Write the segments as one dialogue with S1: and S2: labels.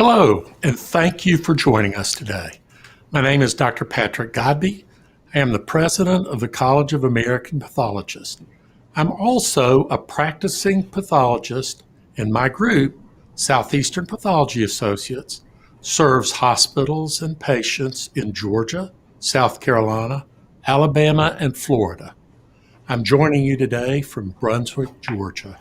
S1: Hello, and thank you for joining us today. My name is Dr. Patrick Godbey. I am the president of the College of American Pathologists. I'm also a practicing pathologist, and my group, Southeastern Pathology Associates, serves hospitals and patients in Georgia, South Carolina, Alabama, and Florida. I'm joining you today from Brunswick, Georgia.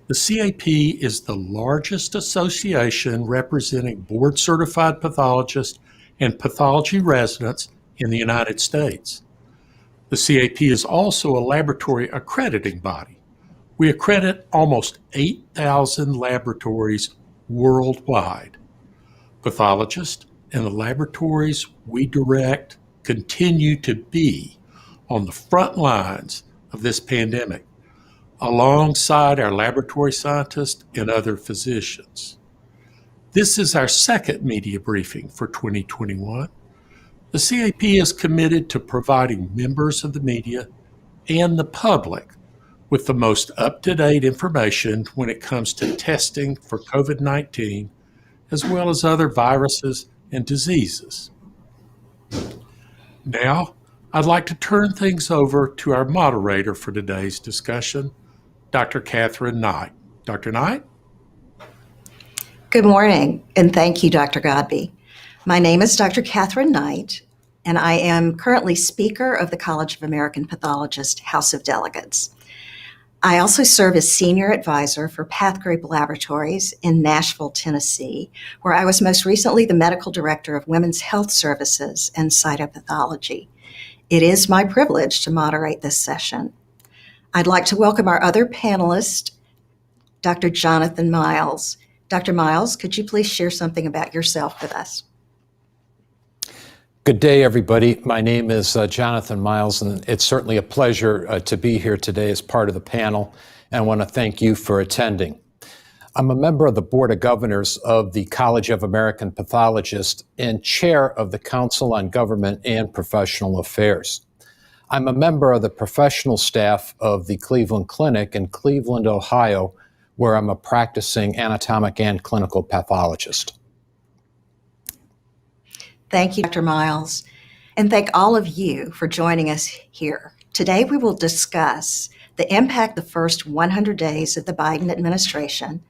S1: The CAP is the largest association representing board-certified pathologists and pathology residents in the United States. The CAP is also a laboratory accrediting body. We accredit almost 8,000 laboratories worldwide. Pathologists and the laboratories we direct continue to be on the front lines of this pandemic, alongside our laboratory scientists and other physicians. This is our second media briefing for 2021. The CAP is committed to providing members of the media and the public with the most up-to-date information when it comes to testing for COVID-19, as well as other viruses and diseases. Now, I'd like to turn things over to our moderator for today's discussion, Dr. Kathryn Knight. Dr. Knight?
S2: Good morning, and thank you, Dr. Godbey. My name is Dr. Kathryn Knight, and I am currently Speaker of the College of American Pathologists House of Delegates. I also serve as Senior Advisor for Pathology Laboratories in Nashville, Tennessee, where I was most recently the Medical Director of Women's Health Services and Cytopathology. It is my privilege to moderate this session. I'd like to welcome our other panelist, Dr. Jonathan Myles. Dr. Myles, could you please share something about yourself with us?
S3: Good day, everybody. My name is Jonathan Myles, and it's certainly a pleasure to be here today as part of the panel, and I want to thank you for attending. I'm a member of the Board of Governors of the College of American Pathologists and chair of the Council on Government and Professional Affairs. I'm a member of the professional staff of the Cleveland Clinic in Cleveland, Ohio, where I'm a practicing anatomic and clinical pathologist.
S2: Thank you, Dr. Myles, and thank all of you for joining us here. Today, we will discuss the impact of the first 100 days of the Biden administration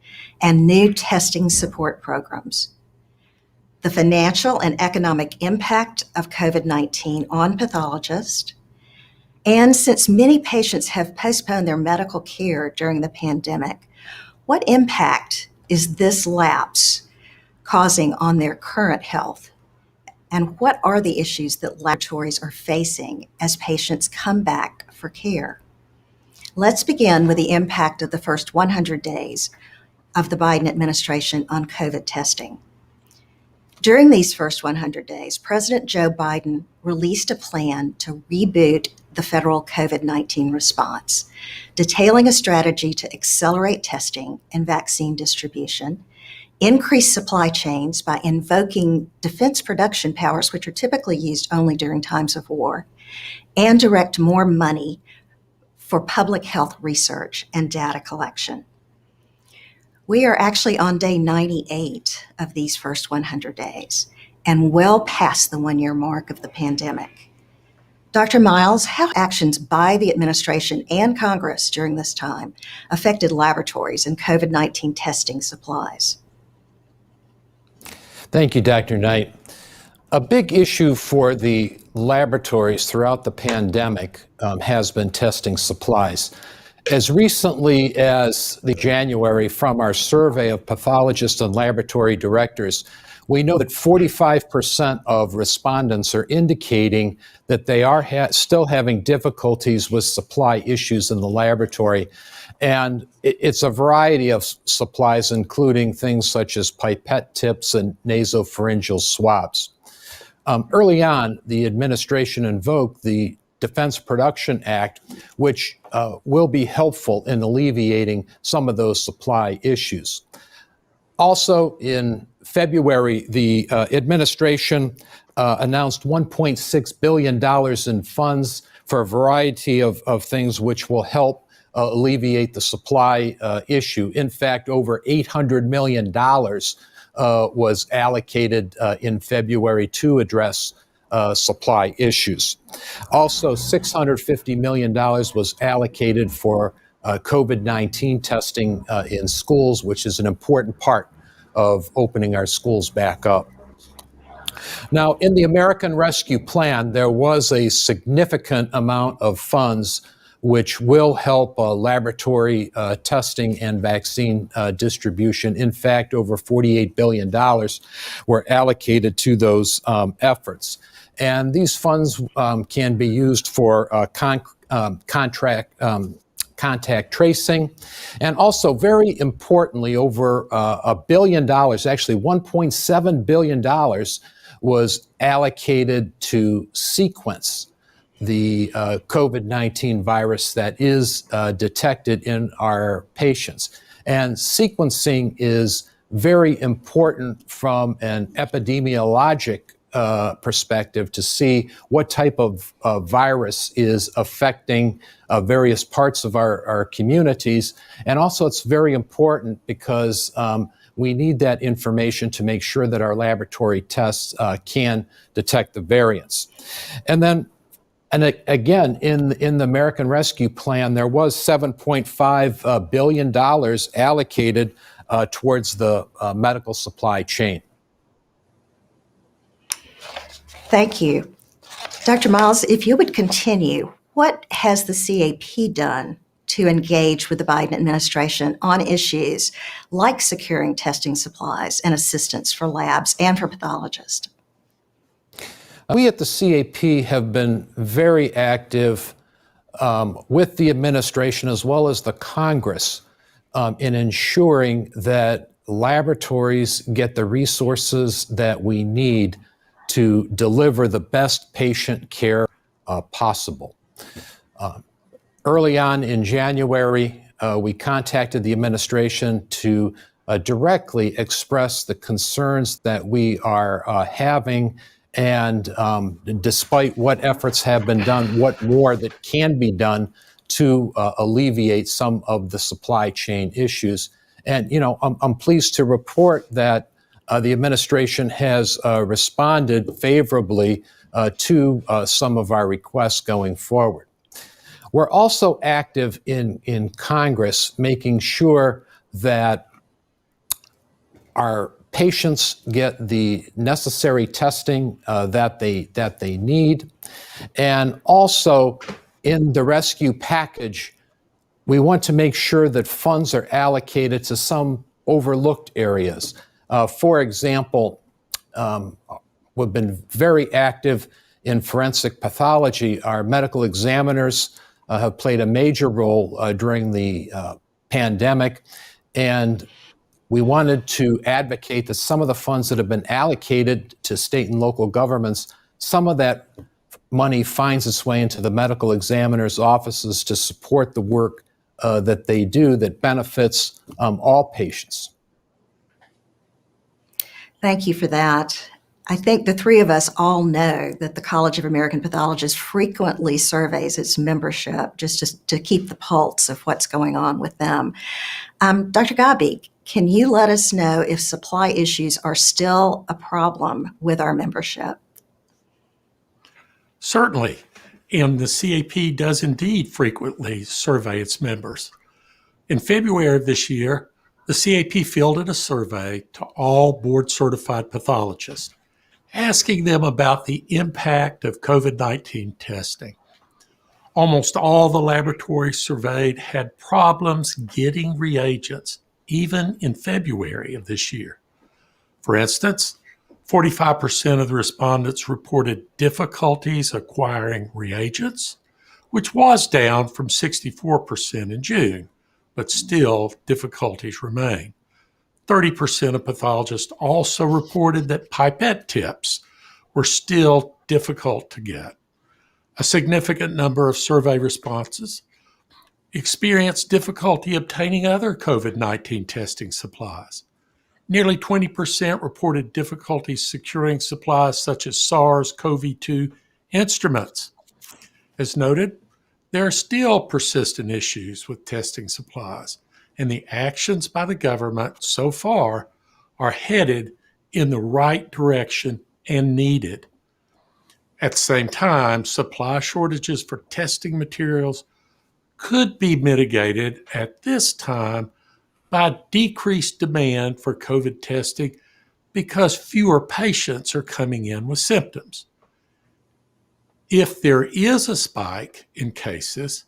S2: and new testing support programs, the financial and economic impact of COVID-19 on pathologists, and since many patients have postponed their medical care during the pandemic, what impact is this lapse causing on their current health? And what are the issues that laboratories are facing as patients come back for care? Let's begin with the impact of the first 100 days of the Biden administration on COVID testing. During these first 100 days, President Joe Biden released a plan to reboot the federal COVID-19 response, detailing a strategy to accelerate testing and vaccine distribution, increase supply chains by invoking defense production powers, which are typically used only during times of war, and direct more money for public health research and data collection. We are actually on day 98 of these first 100 days and well past the one-year mark of the pandemic. Dr. Myles, how actions by the administration and Congress during this time affected laboratories and COVID-19 testing supplies?
S3: Thank you, Dr. Knight. A big issue for the laboratories throughout the pandemic has been testing supplies. As recently as the January, from our survey of pathologists and laboratory directors, we know that 45% of respondents are indicating that they are still having difficulties with supply issues in the laboratory. And it's a variety of supplies, including things such as pipette tips and nasopharyngeal swabs. Early on, the administration invoked the Defense Production Act, which will be helpful in alleviating some of those supply issues. Also, in February, the administration announced $1.6 billion in funds for a variety of things which will help alleviate the supply issue. In fact, over $800 million was allocated in February to address supply issues. Also, $650 million was allocated for COVID-19 testing in schools, which is an important part of opening our schools back up. Now, in the American Rescue Plan, there was a significant amount of funds which will help laboratory testing and vaccine distribution. In fact, over $48 billion were allocated to those efforts. And these funds can be used for contact tracing, and also, very importantly, over $1 billion, actually $1.7 billion, was allocated to sequence the COVID-19 virus that is detected in our patients. And sequencing is very important from an epidemiologic perspective to see what type of virus is affecting various parts of our communities. And also, it's very important because we need that information to make sure that our laboratory tests can detect the variants. And then, and again, in the American Rescue Plan, there was $7.5 billion allocated towards the medical supply chain.
S2: Thank you. Dr. Myles, if you would continue, what has the CAP done to engage with the Biden administration on issues like securing testing supplies and assistance for labs and for pathologists?
S3: We at the CAP have been very active with the administration as well as the Congress in ensuring that laboratories get the resources that we need to deliver the best patient care possible. Early on in January, we contacted the administration to directly express the concerns that we are having, and despite what efforts have been done, what more that can be done to alleviate some of the supply chain issues. And, I'm pleased to report that the administration has responded favorably to some of our requests going forward. We're also active in Congress, making sure that our patients get the necessary testing that they need. And also, in the rescue package, we want to make sure that funds are allocated to some overlooked areas. For example, we've been very active in forensic pathology. Our medical examiners have played a major role during the pandemic, and we wanted to advocate that some of the funds that have been allocated to state and local governments, some of that money finds its way into the medical examiners' offices to support the work that they do that benefits all patients.
S2: Thank you for that. I think the three of us all know that the College of American Pathologists frequently surveys its membership just to keep the pulse of what's going on with them. Dr. Godbey, can you let us know if supply issues are still a problem with our membership?
S1: Certainly, and the CAP does indeed frequently survey its members. In February of this year, the CAP fielded a survey to all board-certified pathologists, asking them about the impact of COVID-19 testing. Almost all the laboratories surveyed had problems getting reagents, even in February of this year. For instance, 45% of the respondents reported difficulties acquiring reagents, which was down from 64% in June, but still difficulties remain. 30% of pathologists also reported that pipette tips were still difficult to get. A significant number of survey responses experienced difficulty obtaining other COVID-19 testing supplies. Nearly 20% reported difficulties securing supplies such as SARS-CoV-2 instruments. As noted, there are still persistent issues with testing supplies, and the actions by the government so far are headed in the right direction and needed. At the same time, supply shortages for testing materials could be mitigated at this time by decreased demand for COVID testing because fewer patients are coming in with symptoms. If there is a spike in cases,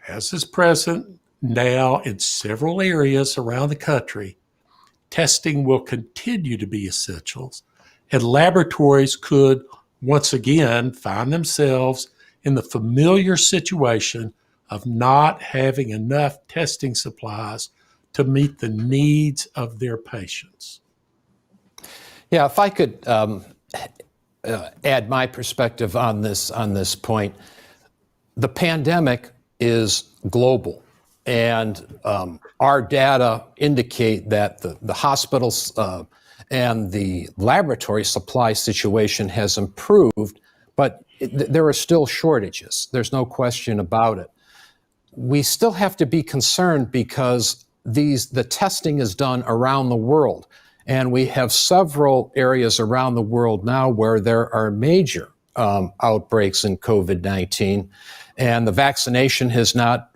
S1: as is present now in several areas around the country, testing will continue to be essential, and laboratories could once again find themselves in the familiar situation of not having enough testing supplies to meet the needs of their patients.
S3: Yeah, if I could add my perspective on this point, the pandemic is global, and our data indicate that the hospitals and the laboratory supply situation has improved, but there are still shortages. There's no question about it. We still have to be concerned because the testing is done around the world. And we have several areas around the world now where there are major outbreaks in COVID-19, and the vaccination has not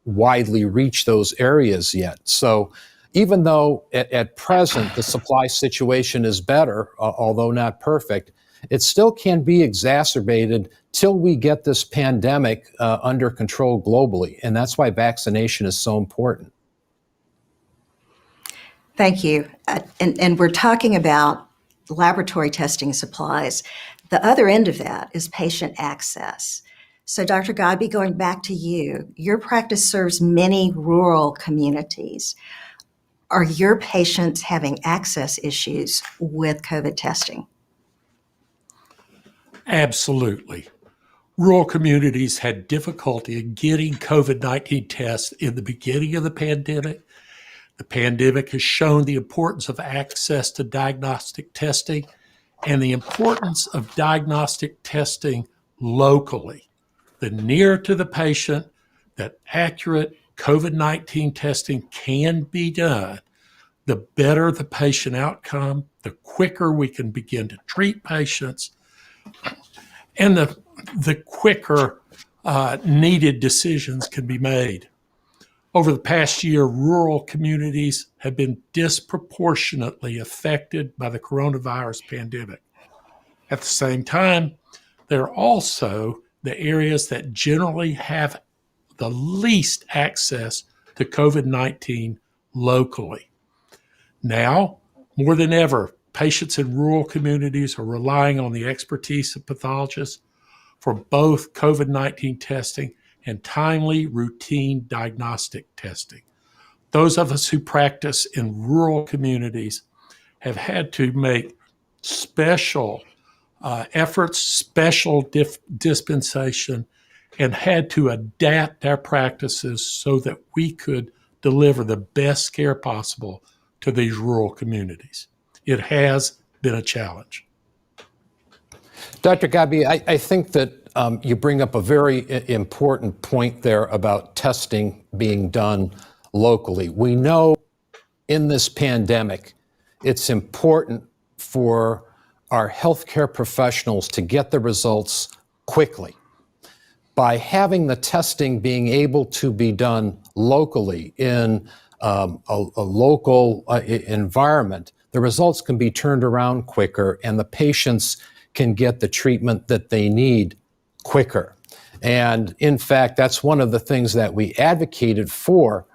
S3: widely reached those areas yet. So even though at present the supply situation is better, although not perfect, it still can be exacerbated till we get this pandemic under control globally. And that's why vaccination is so important.
S2: Thank you. And we're talking about laboratory testing supplies. The other end of that is patient access. So Dr. Godbey, going back to you, your practice serves many rural communities. Are your patients having access issues with COVID testing?
S1: Absolutely. Rural communities had difficulty in getting COVID-19 tests in the beginning of the pandemic. The pandemic has shown the importance of access to diagnostic testing and the importance of diagnostic testing locally. The nearer to the patient that accurate COVID-19 testing can be done, the better the patient outcome, the quicker we can begin to treat patients, and the quicker needed decisions can be made. Over the past year, rural communities have been disproportionately affected by the coronavirus pandemic. At the same time, they're also the areas that generally have the least access to COVID-19 locally. Now, more than ever, patients in rural communities are relying on the expertise of pathologists for both COVID-19 testing and timely routine diagnostic testing. Those of us who practice in rural communities have had to make special efforts, special dispensation, and had to adapt our practices so that we could deliver the best care possible to these rural communities. It has been a challenge.
S3: Dr. Godbey, I think that you bring up a very important point there about testing being done locally. We know in this pandemic, it's important for our healthcare professionals to get the results quickly. By having the testing being able to be done locally in a local environment, the results can be turned around quicker and the patients can get the treatment that they need quicker. And in fact, that's one of the things that we advocated for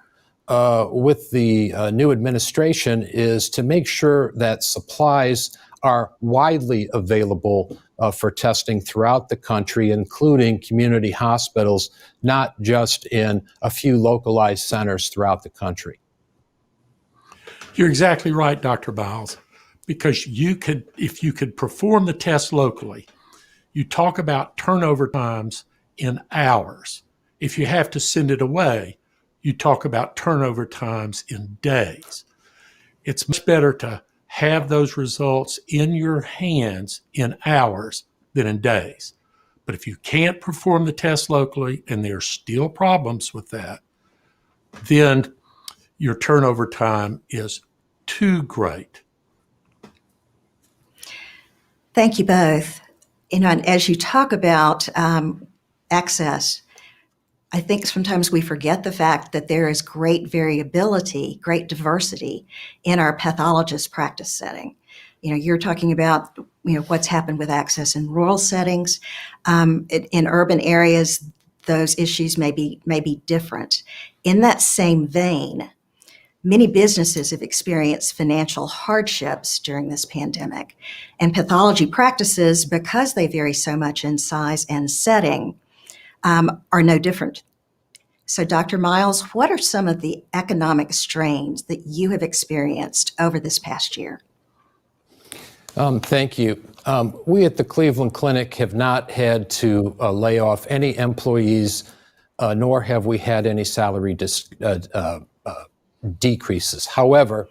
S3: with the new administration, is to make sure that supplies are widely available for testing throughout the country, including community hospitals, not just in a few localized centers throughout the country.
S1: You're exactly right, Dr. Myles, because if you could perform the test locally, you talk about turnover times in hours. If you have to send it away, you talk about turnover times in days. It's much better to have those results in your hands in hours than in days. But if you can't perform the test locally, and there are still problems with that, then your turnover time is too great
S2: Thank you both. And as you talk about access, I think sometimes we forget the fact that there is great variability, great diversity in our pathologist practice setting. You're talking about, what's happened with access in rural settings. In urban areas, those issues may be different. In that same vein, many businesses have experienced financial hardships during this pandemic, and pathology practices, because they vary so much in size and setting, are no different. So, Dr. Myles, what are some of the economic strains that you have experienced over this past year?
S3: Thank you. We at the Cleveland Clinic have not had to lay off any employees, nor have we had any salary decreases. However,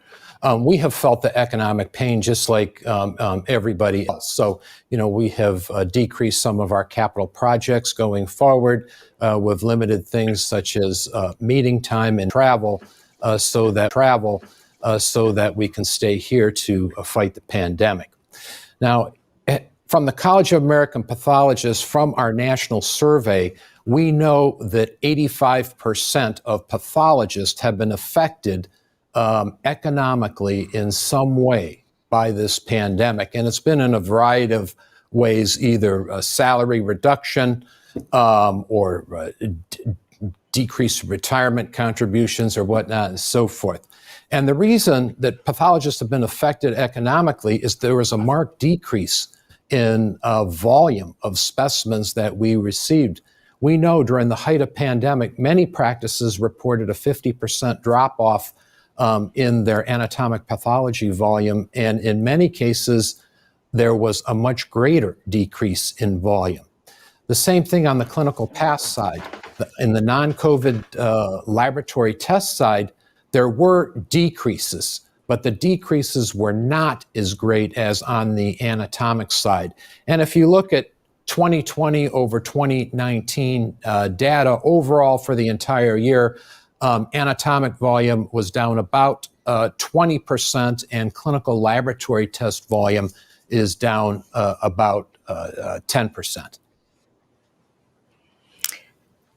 S3: we have felt the economic pain just like everybody else. So, we have decreased some of our capital projects going forward. We've limited things such as meeting time and travel so that we can stay here to fight the pandemic. Now, from the College of American Pathologists, from our national survey, we know that 85% of pathologists have been affected economically in some way by this pandemic. And it's been in a variety of ways, either a salary reduction or decreased retirement contributions or whatnot and so forth. And the reason that pathologists have been affected economically is there was a marked decrease in volume of specimens that we received. We know during the height of pandemic, many practices reported a 50% drop-off in their anatomic pathology volume, and in many cases, there was a much greater decrease in volume. The same thing on the clinical path side. In the non-COVID laboratory test side, there were decreases, but the decreases were not as great as on the anatomic side. And if you look at 2020 over 2019 data overall for the entire year, anatomic volume was down about 20%, and clinical laboratory test volume is down about 10%.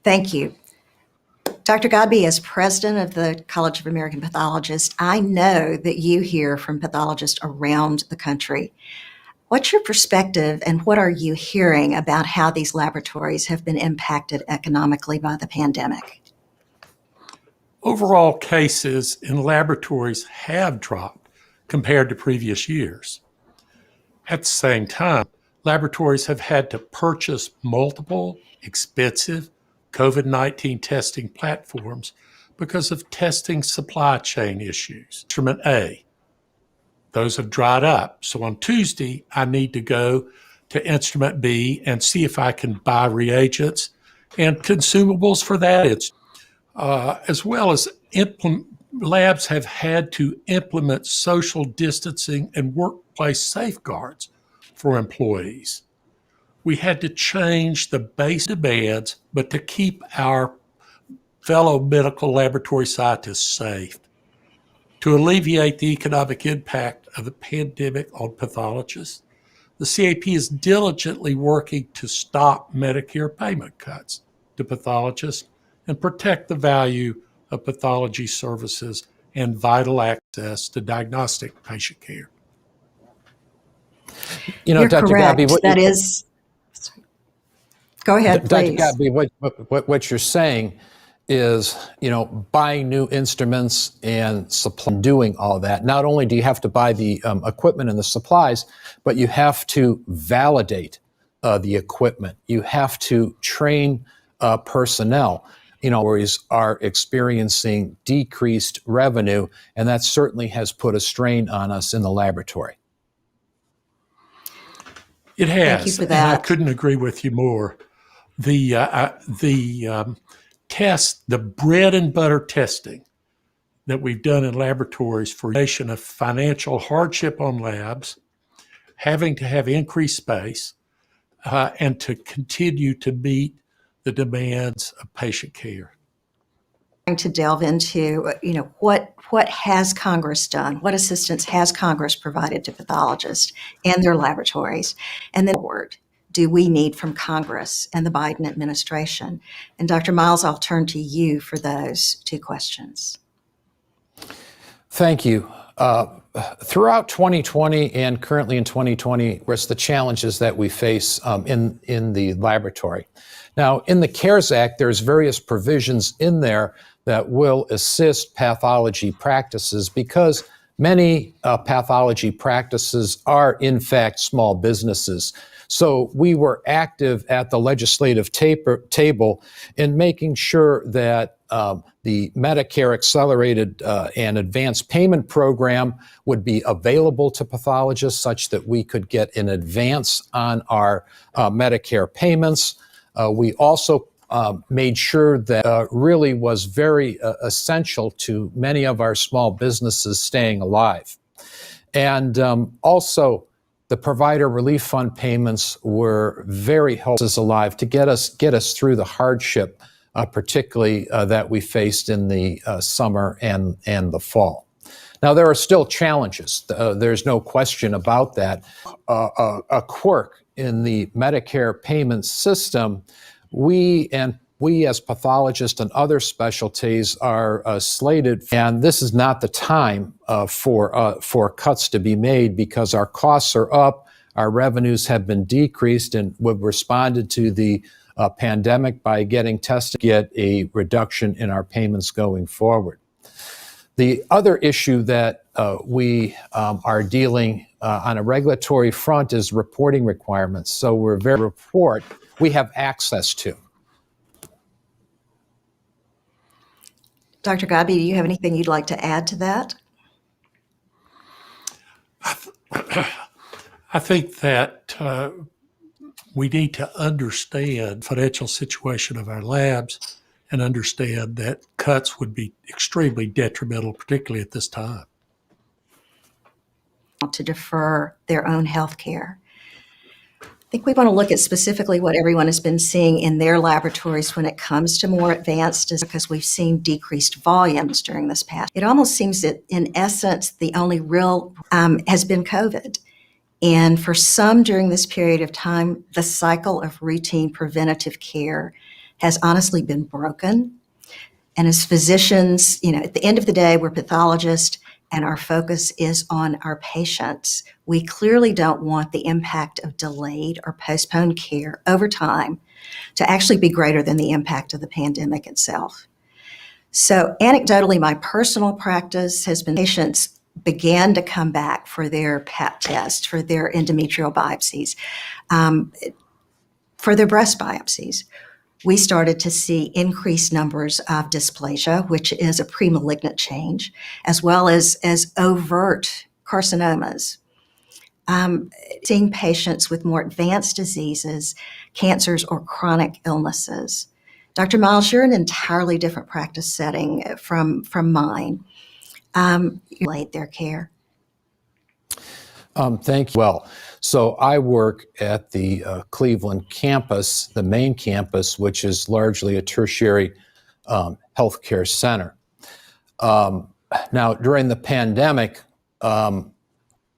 S2: Thank you. Dr. Godbey, as president of the College of American Pathologists, I know that you hear from pathologists around the country. What's your perspective, and what are you hearing about how these laboratories have been impacted economically by the pandemic?
S1: Overall cases in laboratories have dropped compared to previous years. At the same time, laboratories have had to purchase multiple expensive COVID-19 testing platforms because of testing supply chain issues. Instrument A, those have dried up. So on Tuesday, I need to go to instrument B and see if I can buy reagents and consumables for that. As well as labs have had to implement social distancing and workplace safeguards for employees. We had to change the base demands, but to keep our fellow medical laboratory scientists safe. To alleviate the economic impact of the pandemic on pathologists, the CAP is diligently working to stop Medicare payment cuts to pathologists and protect the value of pathology services and vital access to diagnostic patient care.
S2: You're
S3: Dr.
S2: correct.
S3: Godbey,
S2: That is. Go ahead,
S3: Dr.
S2: please.
S3: Godbey, what you're saying is, buying new instruments and doing all that. Not only do you have to buy the equipment and the supplies, but you have to validate the equipment. You have to train personnel. Are experiencing decreased revenue, and that certainly has put a strain on us in the laboratory.
S1: It has.
S2: Thank you for
S1: And
S2: that.
S1: I couldn't agree with you more. The bread and butter testing that we've done in laboratories for nation of financial hardship on labs, having to have increased space, and to continue to meet the demands of patient care.
S2: to delve into, what has Congress done? What assistance has Congress provided to pathologists and their laboratories? And then forward, do we need from Congress and the Biden administration? And Dr. Myles, I'll turn to you for those two questions.
S3: Thank you. Throughout 2020 and currently in 2020, there's the challenges that we face in the laboratory. Now, in the CARES Act, there's various provisions in there that will assist pathology practices because many pathology practices are, in fact, small businesses. So we were active at the legislative table in making sure that the Medicare Accelerated and Advanced Payment Program would be available to pathologists such that we could get an advance on our Medicare payments. We also made sure that really was very essential to many of our small businesses staying alive. And also, the Provider Relief Fund payments were very helpful us alive to get us through the hardship, particularly that we faced in the summer and the fall. Now, there are still challenges. There's no question about that. A quirk in the Medicare payment system, we as pathologists and other specialties are slated, and this is not the time for cuts to be made because our costs are up, our revenues have been decreased, and we've responded to the pandemic by getting tested to get a reduction in our payments going forward. The other issue that we are dealing on a regulatory front is reporting requirements. So we're very report we have access to.
S2: Dr. Godbey, do you have anything you'd like to add to that?
S1: I think that we need to understand the financial situation of our labs and understand that cuts would be extremely detrimental, particularly at this time.
S2: To defer their own health care. I think we want to look at specifically what everyone has been seeing in their laboratories when it comes to more advanced, because we've seen decreased volumes during this past. It almost seems that, in essence, the only real has been COVID. And for some during this period of time, the cycle of routine preventative care has honestly been broken. And as physicians, at the end of the day, we're pathologists, and our focus is on our patients. We clearly don't want the impact of delayed or postponed care over time to actually be greater than the impact of the pandemic itself. So anecdotally, my personal practice has been patients began to come back for their Pap test, for their endometrial biopsies, for their breast biopsies. We started to see increased numbers of dysplasia, which is a premalignant change, as well as overt carcinomas. Seeing patients with more advanced diseases, cancers, or chronic illnesses. Dr. Myles, you're in an entirely different practice setting from mine. You laid their care.
S3: Thank you. Well, so I work at the Cleveland campus, the main campus, which is largely a tertiary healthcare center. Now, during the pandemic,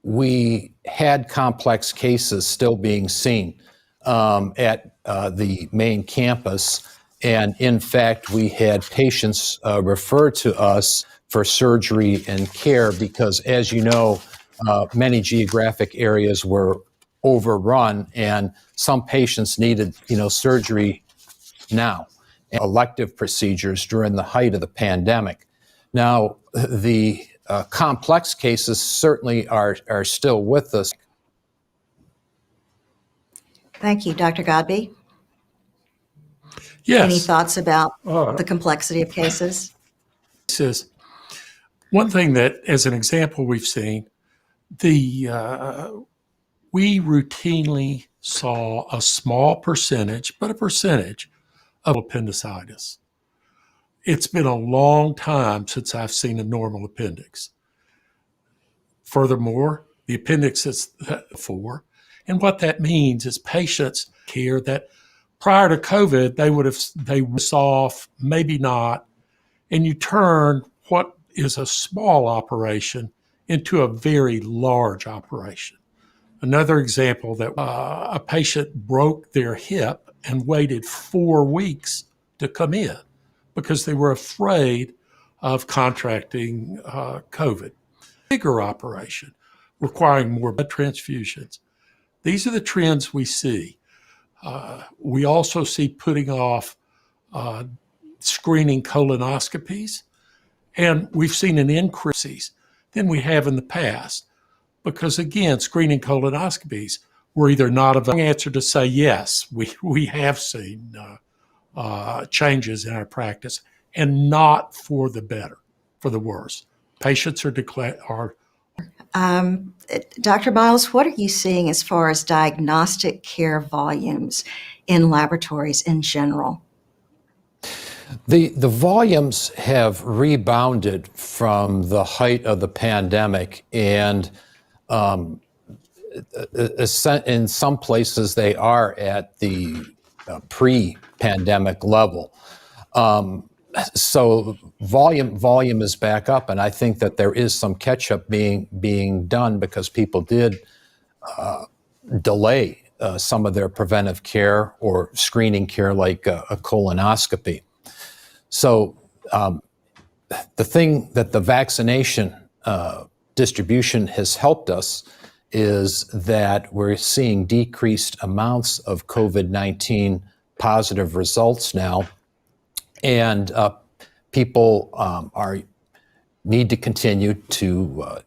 S3: we had complex cases still being seen at the main campus. And in fact, we had patients referred to us for surgery and care because, as you know, many geographic areas were overrun and some patients needed, surgery now, and elective procedures during the height of the pandemic. Now, the complex cases certainly are still with us.
S2: Thank you. Dr. Godbey?
S1: Yes.
S2: Any thoughts about the complexity of cases?
S1: This is one thing that, as an example, we've seen, we routinely saw a small percentage, but a percentage of appendicitis. It's been a long time since I've seen a normal appendix. Furthermore, the appendix is for, and what that means is patients care that prior to COVID, they would have off, maybe not, and you turn what is a small operation into a very large operation. Another example that a patient broke their hip and waited 4 weeks to come in because they were afraid of contracting COVID. Bigger operation requiring more blood transfusions. These are the trends we see. We also see putting off screening colonoscopies, and we've seen an increase than we have in the past because, again, screening colonoscopies were either not a answer to say yes, we have seen changes in our practice, and not for the better, for the worse. Patients are
S2: Dr. Myles, what are you seeing as far as diagnostic care volumes in laboratories in general?
S3: The volumes have rebounded from the height of the pandemic, and in some places they are at the pre-pandemic level. So volume is back up, and I think that there is some catch-up being done because people did delay some of their preventive care or screening care, like a colonoscopy. So the thing that the vaccination distribution has helped us is that we're seeing decreased amounts of COVID-19 positive results now, and people need to continue to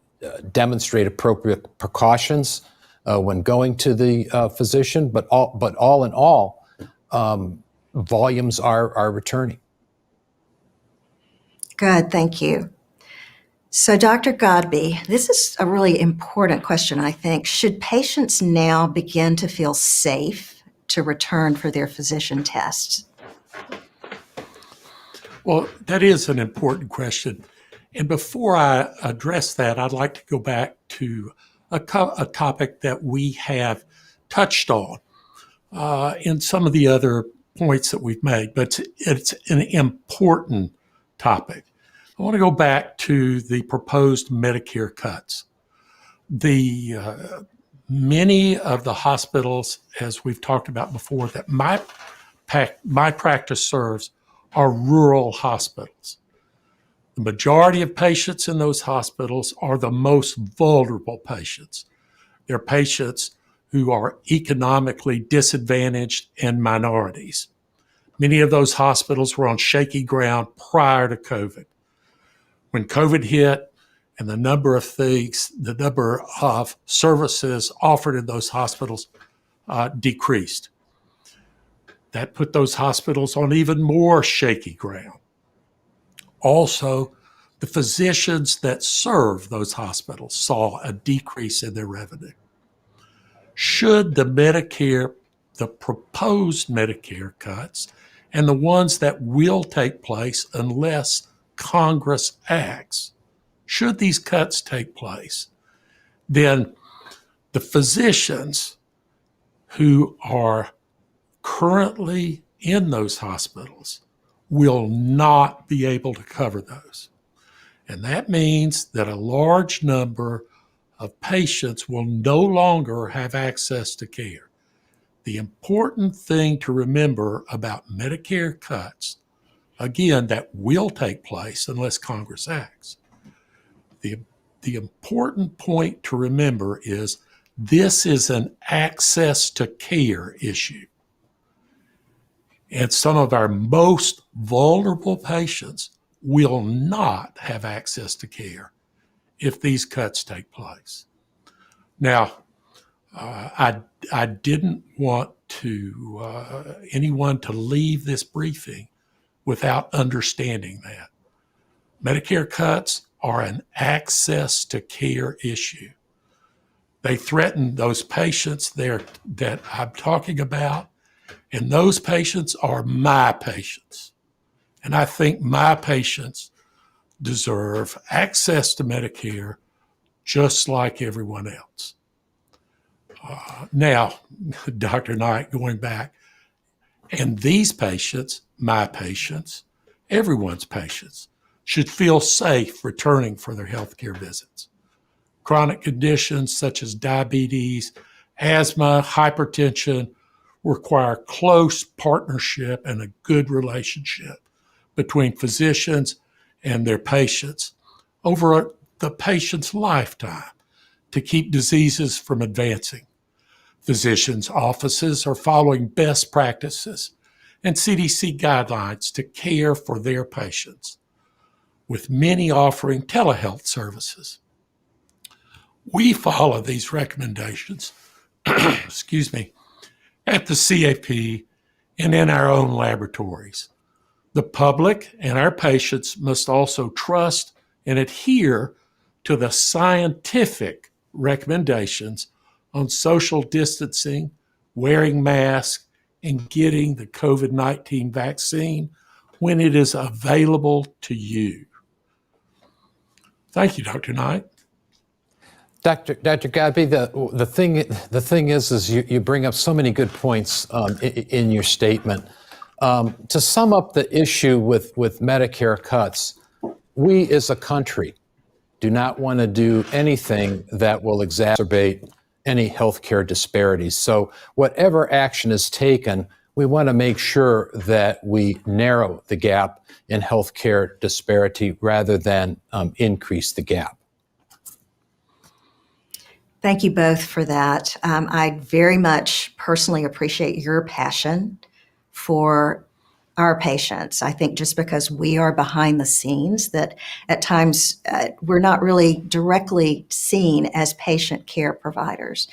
S3: demonstrate appropriate precautions when going to the physician. But all in all, volumes are returning.
S2: Good, thank you. So, Dr. Godbey, this is a really important question, I think. Should patients now begin to feel safe to return for their physician tests?
S1: Well, that is an important question. And before I address that, I'd like to go back to a topic that we have touched on in some of the other points that we've made, but it's an important topic. I want to go back to the proposed Medicare cuts. Many of the hospitals, as we've talked about before, that my practice serves are rural hospitals. The majority of patients in those hospitals are the most vulnerable patients. They're patients who are economically disadvantaged and minorities. Many of those hospitals were on shaky ground prior to COVID. When COVID hit and the number of services offered in those hospitals decreased, that put those hospitals on even more shaky ground. Also, the physicians that serve those hospitals saw a decrease in their revenue. Should the proposed Medicare cuts and the ones that will take place unless Congress acts, should these cuts take place, then the physicians who are currently in those hospitals will not be able to cover those. And that means that a large number of patients will no longer have access to care. The important thing to remember about Medicare cuts, again, that will take place unless Congress acts. The important point to remember is this is an access to care issue. And some of our most vulnerable patients will not have access to care if these cuts take place. Now, I didn't want anyone to leave this briefing without understanding that. Medicare cuts are an access to care issue. They threaten those patients there that I'm talking about, and those patients are my patients. And I think my patients deserve access to Medicare just like everyone else. Now, Dr. Knight, going back, and these patients, my patients, everyone's patients, should feel safe returning for their healthcare visits. Chronic conditions such as diabetes, asthma, hypertension require close partnership and a good relationship between physicians and their patients over the patient's lifetime to keep diseases from advancing. Physicians' offices are following best practices and CDC guidelines to care for their patients, with many offering telehealth services. We follow these recommendations, excuse me, at the CAP and in our own laboratories. The public and our patients must also trust and adhere to the scientific recommendations on social distancing, wearing masks, and getting the COVID-19 vaccine when it is available to you. Thank you, Dr. Knight.
S3: Dr. Godbey, the thing is you bring up so many good points in your statement. To sum up the issue with Medicare cuts, we as a country do not want to do anything that will exacerbate any healthcare disparities. So whatever action is taken, we want to make sure that we narrow the gap in healthcare disparity rather than increase the gap.
S2: Thank you both for that. I very much personally appreciate your passion for our patients. I think just because we are behind the scenes, that at times we're not really directly seen as patient care providers.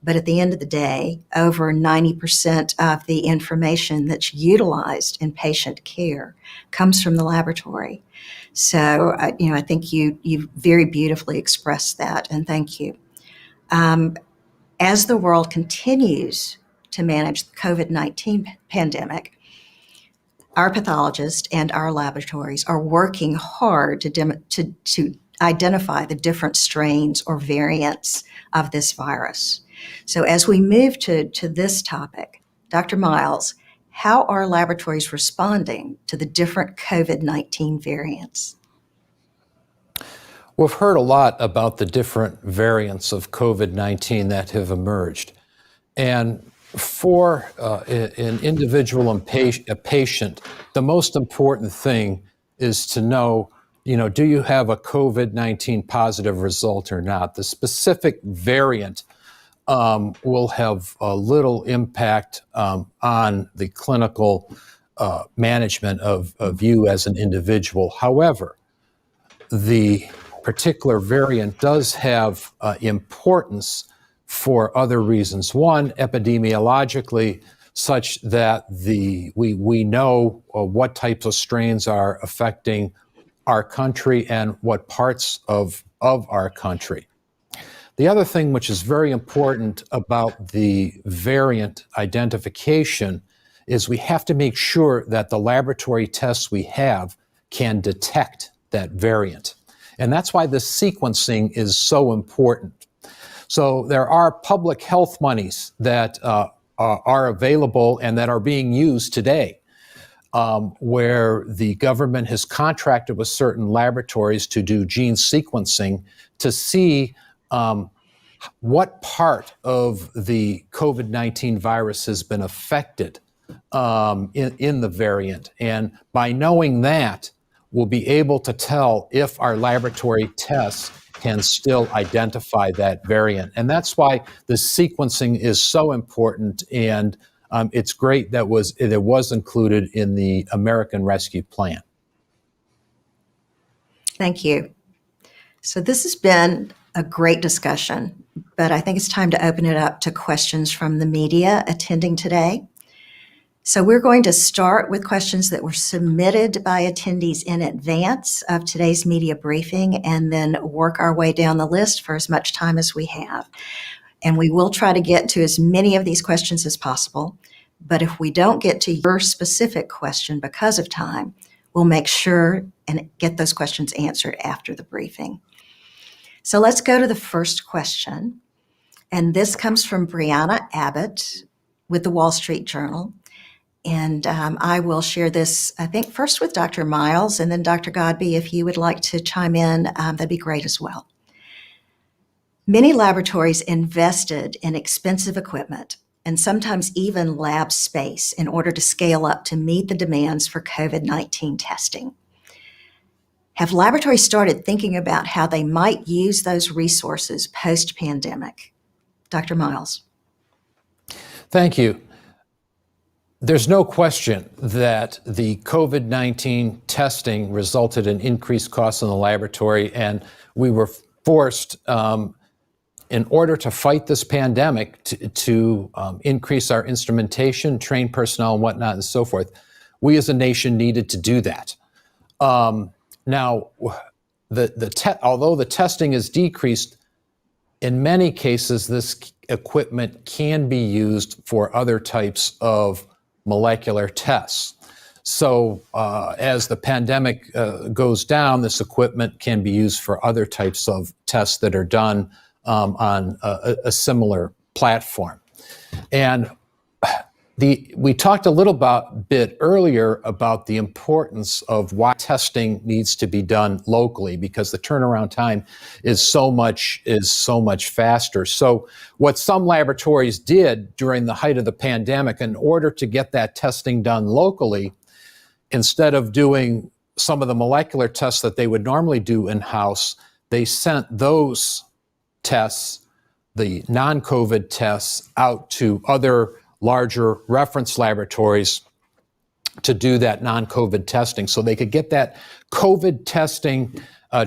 S2: But at the end of the day, over 90% of the information that's utilized in patient care comes from the laboratory. So, I think you very beautifully expressed that, and thank you. As the world continues to manage the COVID-19 pandemic, our pathologists and our laboratories are working hard to identify the different strains or variants of this virus. So as we move to this topic, Dr. Myles, how are laboratories responding to the different COVID-19 variants?
S3: We've heard a lot about the different variants of COVID-19 that have emerged. And for an individual and a patient, the most important thing is to know, do you have a COVID-19 positive result or not? The specific variant will have a little impact on the clinical management of you as an individual. However, the particular variant does have importance for other reasons. One, epidemiologically, such that we know what types of strains are affecting our country and what parts of our country. The other thing which is very important about the variant identification is we have to make sure that the laboratory tests we have can detect that variant. And that's why the sequencing is so important. So there are public health monies that are available and that are being used today, where the government has contracted with certain laboratories to do gene sequencing to see what part of the COVID-19 virus has been affected in the variant. And by knowing that, we'll be able to tell if our laboratory tests can still identify that variant. And that's why the sequencing is so important, and it's great that it was included in the American Rescue Plan.
S2: Thank you. So this has been a great discussion, but I think it's time to open it up to questions from the media attending today. So we're going to start with questions that were submitted by attendees in advance of today's media briefing, and then work our way down the list for as much time as we have. And we will try to get to as many of these questions as possible. But if we don't get to your specific question because of time, we'll make sure and get those questions answered after the briefing. So let's go to the first question. And this comes from Brianna Abbott with the Wall Street Journal. And I will share this, I think, first with Dr. Myles, and then Dr. Godbey, if you would like to chime in, that'd be great as well. Many laboratories invested in expensive equipment and sometimes even lab space in order to scale up to meet the demands for COVID-19 testing. Have laboratories started thinking about how they might use those resources post-pandemic? Dr. Myles.
S3: Thank you. There's no question that the COVID-19 testing resulted in increased costs in the laboratory, and we were forced, in order to fight this pandemic, to increase our instrumentation, train personnel, and whatnot, and so forth. We as a nation needed to do that. Now, although the testing is decreased, in many cases, this equipment can be used for other types of molecular tests. So as the pandemic goes down, this equipment can be used for other types of tests that are done on a similar platform. And we talked a little bit earlier about the importance of why testing needs to be done locally, because the turnaround time is so much faster. So what some laboratories did during the height of the pandemic, in order to get that testing done locally, instead of doing some of the molecular tests that they would normally do in-house, they sent those tests, the non-COVID tests, out to other larger reference laboratories to do that non-COVID testing, so they could get that COVID testing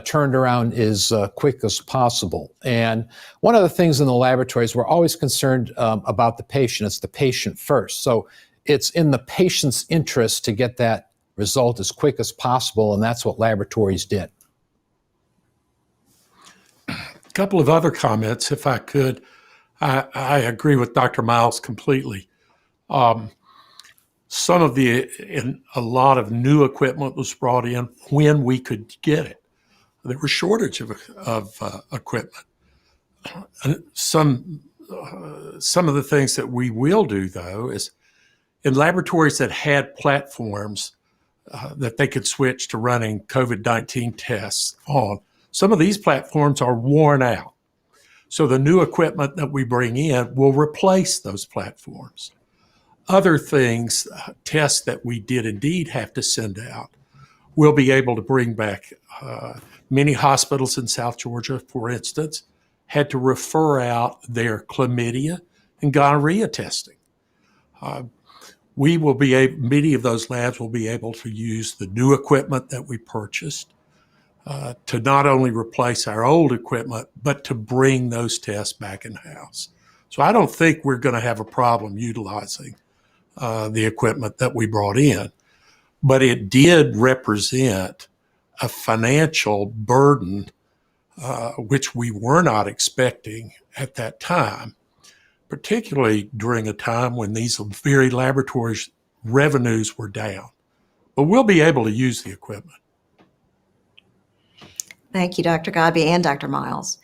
S3: turned around as quick as possible. And one of the things in the laboratories, we're always concerned about the patient. It's the patient first. So it's in the patient's interest to get that result as quick as possible, and that's what laboratories did.
S1: A couple of other comments, if I could. I agree with Dr. Myles completely. A lot of new equipment was brought in when we could get it. There was shortage of equipment. And some of the things that we will do, though, is in laboratories that had platforms that they could switch to running COVID-19 tests on, some of these platforms are worn out. So the new equipment that we bring in will replace those platforms. Other things, tests that we did indeed have to send out, we'll be able to bring back. Many hospitals in South Georgia, for instance, had to refer out their chlamydia and gonorrhea testing. Many of those labs will be able to use the new equipment that we purchased to not only replace our old equipment, but to bring those tests back in-house. So I don't think we're going to have a problem utilizing the equipment that we brought in, but it did represent a financial burden, which we were not expecting at that time, particularly during a time when these very laboratories' revenues were down. But we'll be able to use the equipment.
S2: Thank you, Dr. Godbey and Dr. Myles.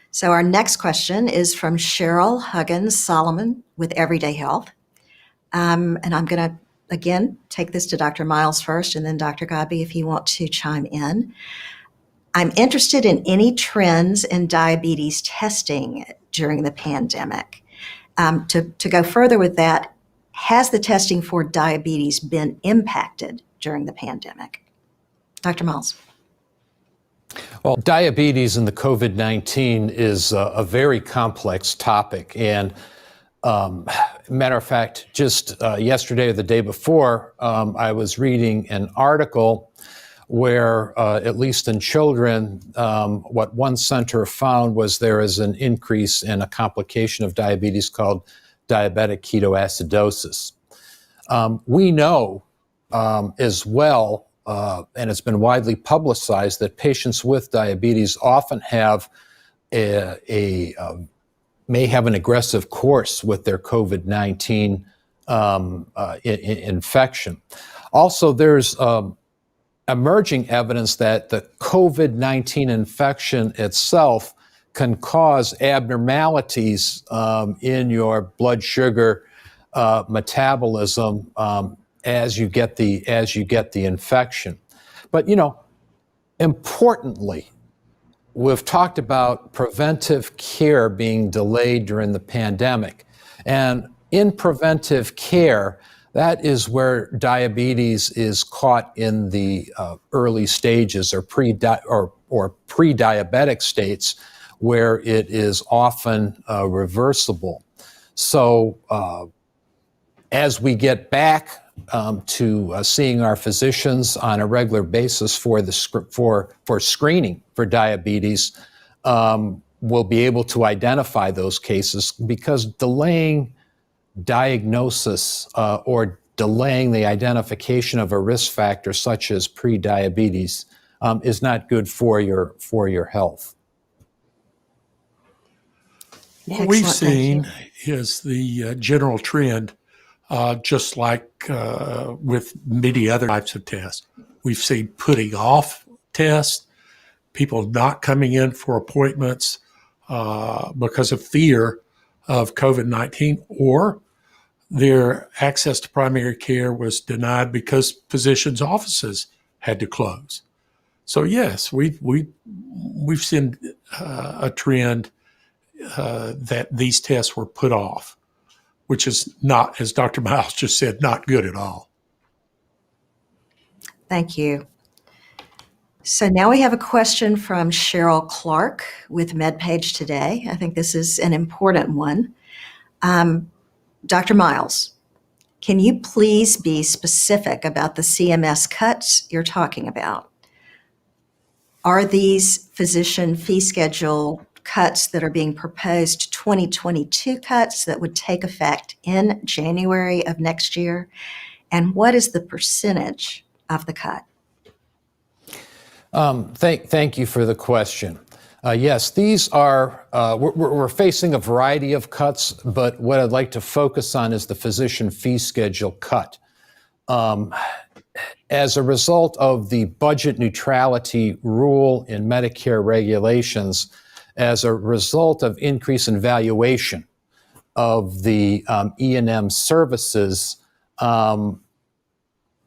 S2: So our next question is from Cheryl Huggins Solomon with Everyday Health. And I'm going to, again, take this to Dr. Myles first, and then Dr. Godbey, if you want to chime in. I'm interested in any trends in diabetes testing during the pandemic. To go further with that, has the testing for diabetes been impacted during the pandemic? Dr. Myles.
S3: Well, diabetes and the COVID-19 is a very complex topic. And matter of fact, just yesterday or the day before, I was reading an article where, at least in children, what one center found was there is an increase in a complication of diabetes called diabetic ketoacidosis. We know as well, and it's been widely publicized, that patients with diabetes often have may have an aggressive course with their COVID-19 infection. Also, there's emerging evidence that the COVID-19 infection itself can cause abnormalities in your blood sugar metabolism as you get the infection. But importantly, we've talked about preventive care being delayed during the pandemic, and in preventive care, that is where diabetes is caught in the early stages or pre-diabetic states, where it is often reversible. So as we get back to seeing our physicians on a regular basis for screening for diabetes, we'll be able to identify those cases, because delaying diagnosis or delaying the identification of a risk factor such as pre-diabetes is not good for your health.
S1: What we've
S2: Excellent, thank you.
S1: seen is the general trend, just like with many other types of tests. We've seen putting off tests, people not coming in for appointments because of fear of COVID-19, or their access to primary care was denied because physicians' offices had to close. So yes, we've seen a trend that these tests were put off, which is not, as Dr. Myles just said, not good at all.
S2: Thank you. So now we have a question from Cheryl Clark with MedPage Today. I think this is an important one. Dr. Myles, can you please be specific about the CMS cuts you're talking about? Are these physician fee schedule cuts that are being proposed 2022 cuts that would take effect in January of next year? And what is the percentage of the cut?
S3: Thank you for the question. Yes, these are, we're facing a variety of cuts, but what I'd like to focus on is the physician fee schedule cut. As a result of the budget neutrality rule in Medicare regulations, as a result of increase in valuation of the E&M services,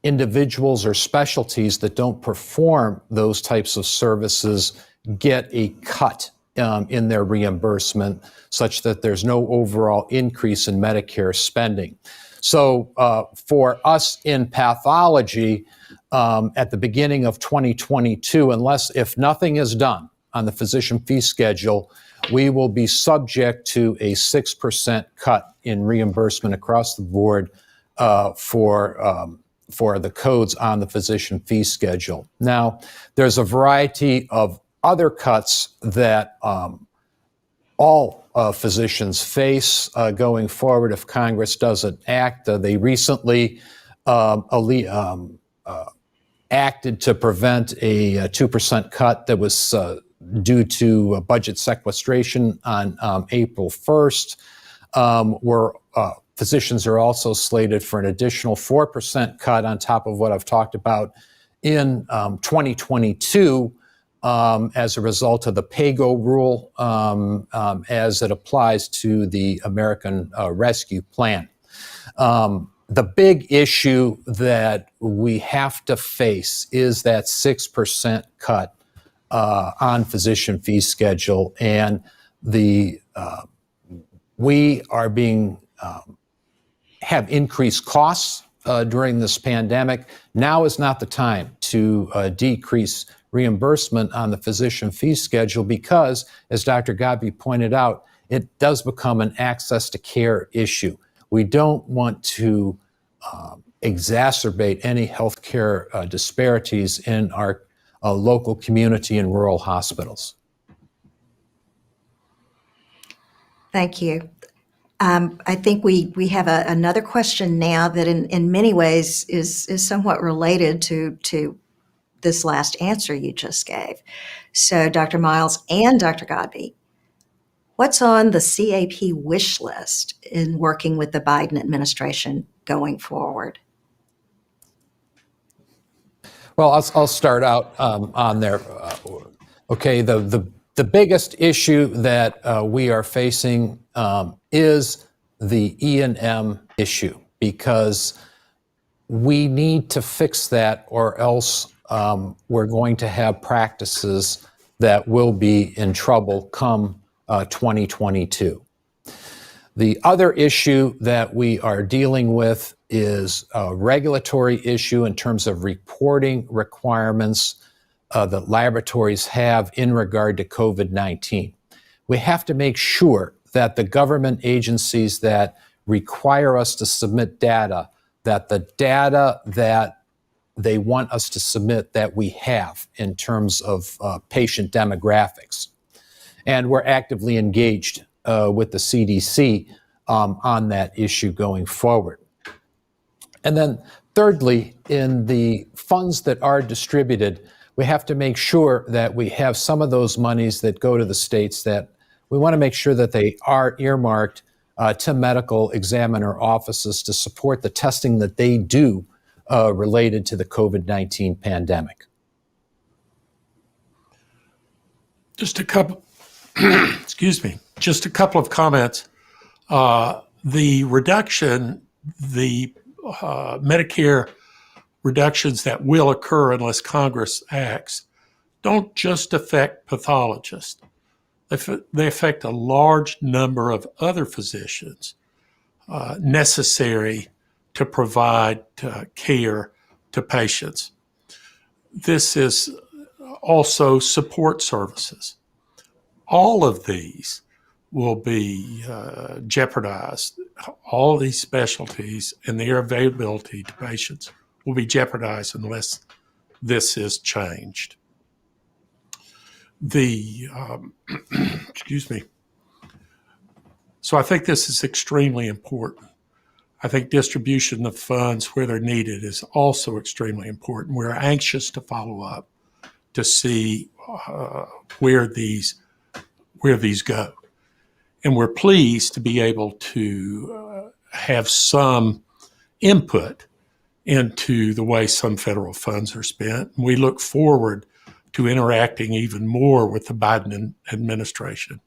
S3: individuals or specialties that don't perform those types of services get a cut in their reimbursement, such that there's no overall increase in Medicare spending. So for us in pathology, at the beginning of 2022, if nothing is done on the physician fee schedule, we will be subject to a 6% cut in reimbursement across the board for the codes on the physician fee schedule. Now, there's a variety of other cuts that all physicians face going forward if Congress doesn't act. They recently acted to prevent a 2% cut that was due to budget sequestration on April 1st, where physicians are also slated for an additional 4% cut on top of what I've talked about in 2022 as a result of the PAYGO rule as it applies to the American Rescue Plan. The big issue that we have to face is that 6% cut on physician fee schedule, and we are being have increased costs during this pandemic. Now is not the time to decrease reimbursement on the physician fee schedule, because, as Dr. Godbey pointed out, it does become an access to care issue. We don't want to exacerbate any healthcare disparities in our local community and rural hospitals.
S2: Thank you. I think we have another question now that in many ways is somewhat related to this last answer you just gave. So Dr. Myles and Dr. Godbey, what's on the CAP wish list in working with the Biden administration going forward?
S3: Well, I'll start out on there. Okay, the biggest issue that we are facing is the E&M issue, because we need to fix that, or else we're going to have practices that will be in trouble come 2022. The other issue that we are dealing with is a regulatory issue in terms of reporting requirements that laboratories have in regard to COVID-19. We have to make sure that the government agencies that require us to submit data, that the data that they want us to submit that we have in terms of patient demographics. And we're actively engaged with the CDC on that issue going forward. And then thirdly, in the funds that are distributed, we have to make sure that we have some of those monies that go to the states, that we want to make sure that they are earmarked to medical examiner offices to support the testing that they do related to the COVID-19 pandemic.
S1: Just a couple, excuse me, just a couple of comments. The reduction, the Medicare reductions that will occur unless Congress acts, don't just affect pathologists. They affect a large number of other physicians necessary to provide care to patients. This is also support services. All of these will be jeopardized. All of these specialties and their availability to patients will be jeopardized unless this is changed. Excuse me. So I think this is extremely important. I think distribution of funds where they're needed is also extremely important. We're anxious to follow up to see where these go. And we're pleased to be able to have some input into the way some federal funds are spent. And we look forward to interacting even more with the Biden administration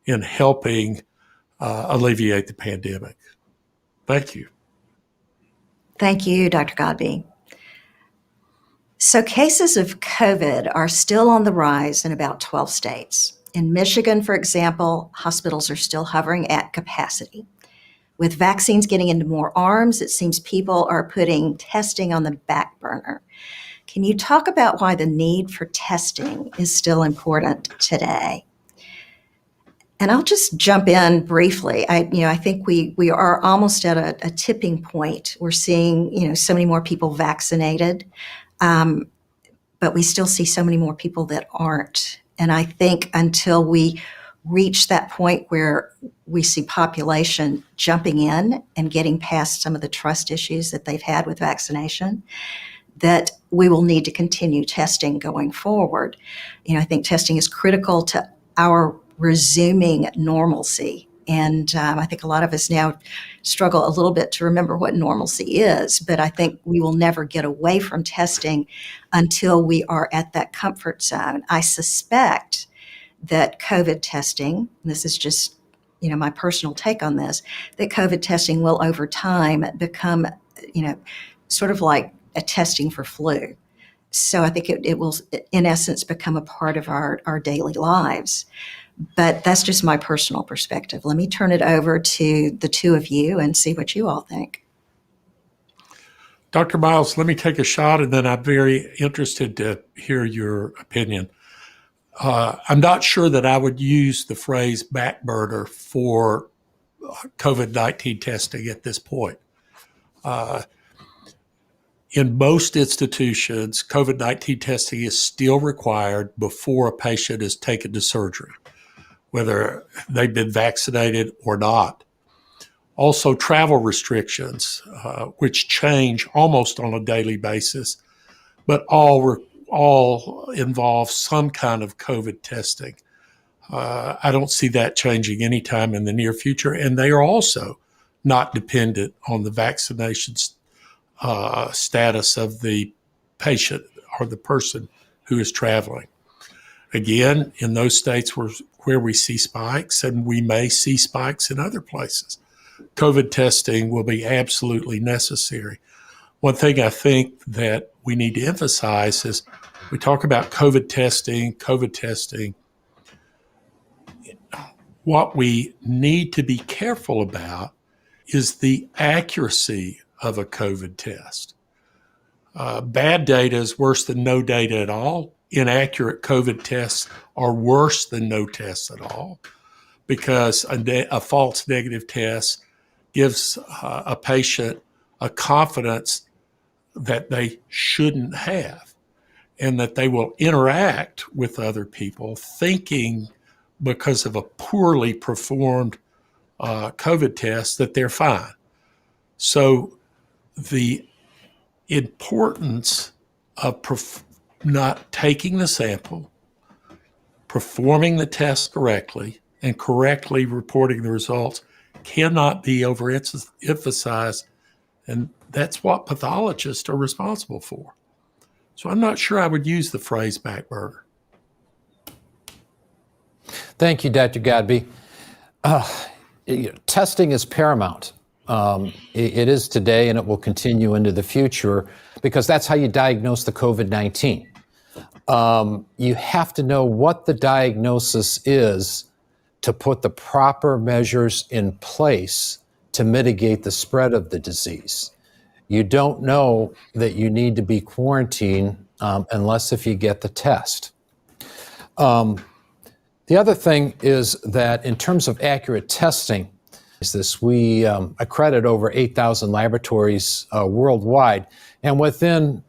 S1: in helping alleviate the pandemic. Thank you.
S2: Thank you, Dr. Godbey. So cases of COVID are still on the rise in about 12 states. In Michigan, for example, hospitals are still hovering at capacity. With vaccines getting into more arms, it seems people are putting testing on the back burner. Can you talk about why the need for testing is still important today? And I'll just jump in briefly. I think we are almost at a tipping point. We're seeing, so many more people vaccinated, but we still see so many more people that aren't. And I think until we reach that point where we see population jumping in and getting past some of the trust issues that they've had with vaccination, that we will need to continue testing going forward. I think testing is critical to our resuming normalcy. And I think a lot of us now struggle a little bit to remember what normalcy is, but I think we will never get away from testing until we are at that comfort zone. I suspect that COVID testing, and this is just, my personal take on this, that COVID testing will over time become, sort of like a testing for flu. So I think it will, in essence, become a part of our daily lives. But that's just my personal perspective. Let me turn it over to the two of you and see what you all think.
S1: Dr. Myles, let me take a shot, and then I'm very interested to hear your opinion. I'm not sure that I would use the phrase back burner for COVID-19 testing at this point. In most institutions, COVID-19 testing is still required before a patient is taken to surgery, whether they've been vaccinated or not. Also, travel restrictions, which change almost on a daily basis, but all involve some kind of COVID testing. I don't see that changing anytime in the near future, and they are also not dependent on the vaccination status of the patient or the person who is traveling. Again, in those states where we see spikes, and we may see spikes in other places, COVID testing will be absolutely necessary. one thing I think that we need to emphasize is we talk about COVID testing. What we need to be careful about is the accuracy of a COVID test. Bad data is worse than no data at all. Inaccurate COVID tests are worse than no tests at all, because a false negative test gives a patient a confidence that they shouldn't have, and that they will interact with other people thinking, because of a poorly performed COVID test, that they're fine. So the importance of not taking the sample, performing the test correctly, and correctly reporting the results cannot be overemphasized, and that's what pathologists are responsible for. So I'm not sure I would use the phrase backburner.
S3: Thank you, Dr. Godbey. Testing is paramount. It is today, and it will continue into the future, because that's how you diagnose the COVID-19. You have to know what the diagnosis is to put the proper measures in place to mitigate the spread of the disease. You don't know that you need to be quarantined unless if you get the test. The other thing is that in terms of accurate testing, we accredit over 8,000 laboratories worldwide. And within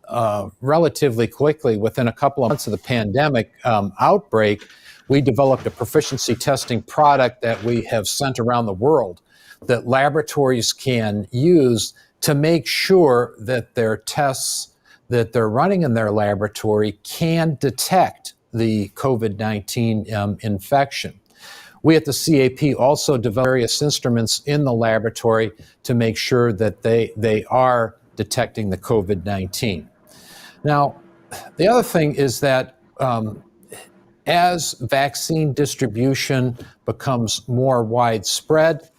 S3: relatively quickly, within a couple of months of the pandemic outbreak, we developed a proficiency testing product that we have sent around the world that laboratories can use to make sure that their tests that they're running in their laboratory can detect the COVID-19 infection. We at the CAP also develop various instruments in the laboratory to make sure that they are detecting the COVID-19. Now, the other thing is that as vaccine distribution becomes more widespread,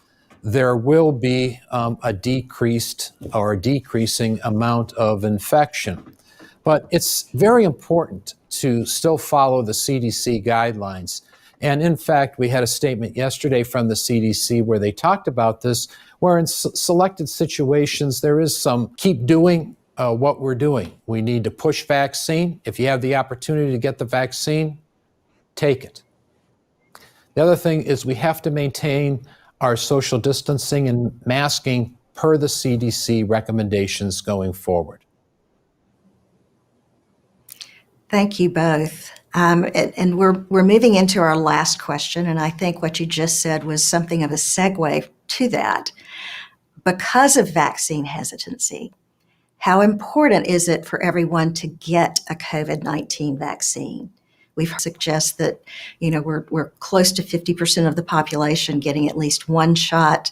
S3: there will be a decreased or decreasing amount of infection. But it's very important to still follow the CDC guidelines. And in fact, we had a statement yesterday from the CDC where they talked about this, where in selected situations, there is some keep doing what we're doing. We need to push vaccine. If you have the opportunity to get the vaccine, take it. The other thing is we have to maintain our social distancing and masking per the CDC recommendations going forward.
S2: Thank you both. And we're moving into our last question, and I think what you just said was something of a segue to that. Because of vaccine hesitancy, how important is it for everyone to get a COVID-19 vaccine? We've suggest that, we're close to 50% of the population getting at least one shot,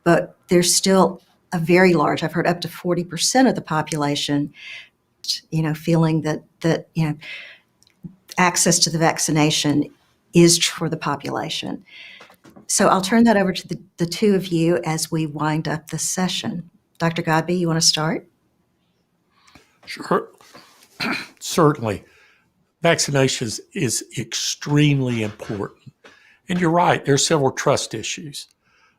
S2: but there's still a very large, I've heard up to 40% of the population, feeling that access to the vaccination is for the population. So I'll turn that over to the two of you as we wind up the session. Dr. Godbey, you want to start?
S1: Sure. Certainly. Vaccination is extremely important. And you're right, there's several trust issues.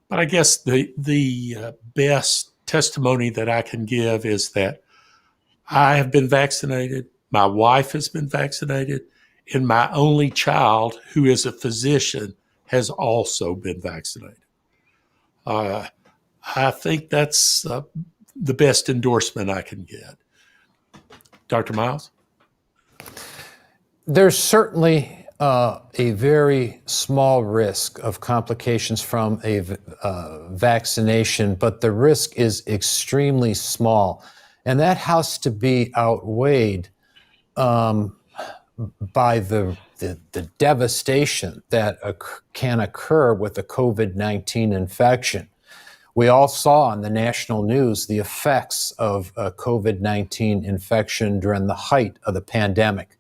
S1: But I guess the best testimony that I can give is that I have been vaccinated, my wife has been vaccinated, and my only child, who is a physician, has also been vaccinated. I think that's the best endorsement I can get. Dr. Myles?
S3: There's certainly a very small risk of complications from a vaccination, but the risk is extremely small. And that has to be outweighed by the devastation that can occur with a COVID-19 infection. We all saw on the national news the effects of a COVID-19 infection during the height of the pandemic.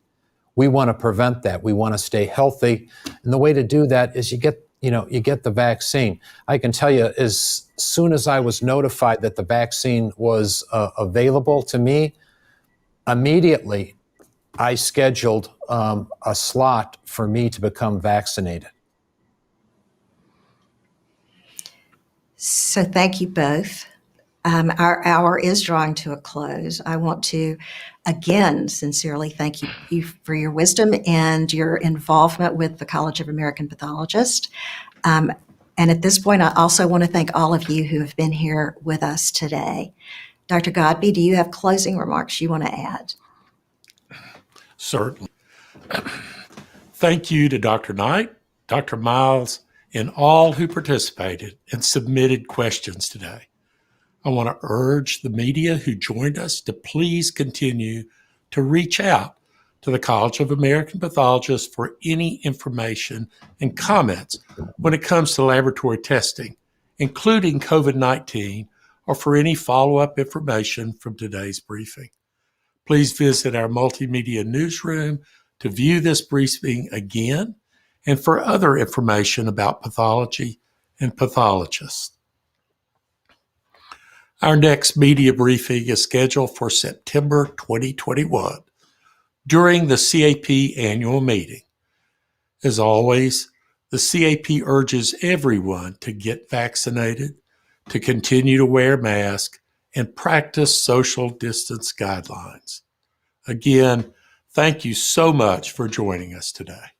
S3: We want to prevent that. We want to stay healthy. And the way to do that is you get you get the vaccine. I can tell you, as soon as I was notified that the vaccine was available to me, immediately I scheduled a slot for me to become vaccinated.
S2: So thank you both. Our hour is drawing to a close. I want to again sincerely thank you for your wisdom and your involvement with the College of American Pathologists. And at this point, I also want to thank all of you who have been here with us today. Dr. Godbey, do you have closing remarks you want to add?
S1: Certainly. Thank you to Dr. Knight, Dr. Myles, and all who participated and submitted questions today. I want to urge the media who joined us to please continue to reach out to the College of American Pathologists for any information and comments when it comes to laboratory testing, including COVID-19, or for any follow-up information from today's briefing. Please visit our multimedia newsroom to view this briefing again and for other information about pathology and pathologists. Our next media briefing is scheduled for September 2021 during the CAP annual meeting. As always, the CAP urges everyone to get vaccinated, to continue to wear masks, and practice social distance guidelines. Again, thank you so much for joining us today.